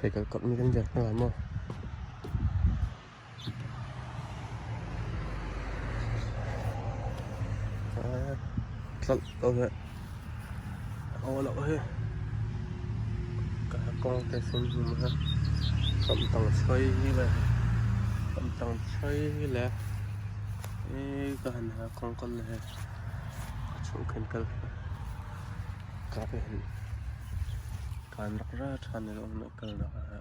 Thì cái cột mi canh giật nó làm không? Rất ok. Ô lỗ hết. Cả con cái súng hùm ha. Cầm tầng xoay là cầm tầng xoay là ê cái hành ha con là chúng khen cơ cả cái hình can rắc ra thành cái ông nó cơ đó ha.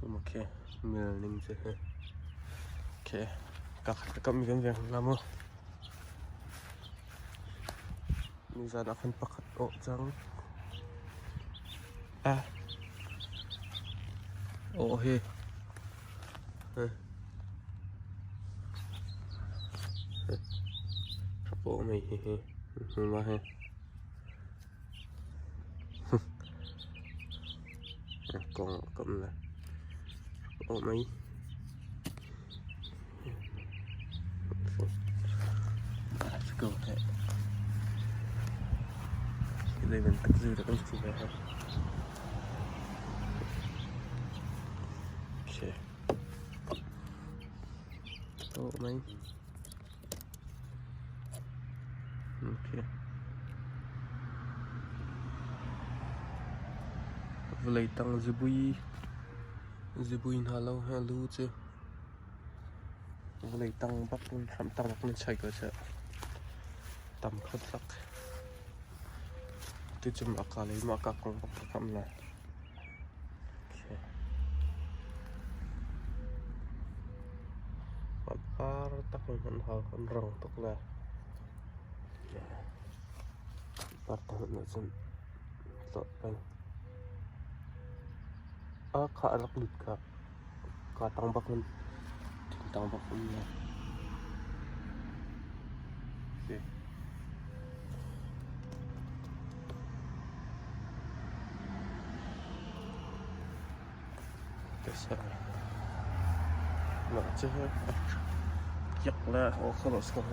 Ok mình ninh sẽ ok các cầm miếng vàng làm không? Bây giờ đã phân bạc ổ trắng à ổ hê bộ mày mà hê còn cầm là ổ mày let's go thế cái này mình tắt dư được cái gì vậy ok ổ mày ok lấy tăng dư bùi hello hello chứ lấy tăng bắt làm tăng bắt mình chạy cơ chứ tầm khất sắc tôi chụp mặc cả lấy mặc cả con bắt cầm này bắt par tắc mình hao con rồng tắc là bắt mình là chân lọt bánh khá lắc lụt cả tăng bắt mình tăng bắt mình này cái sao nó chứ giật là ô không có sao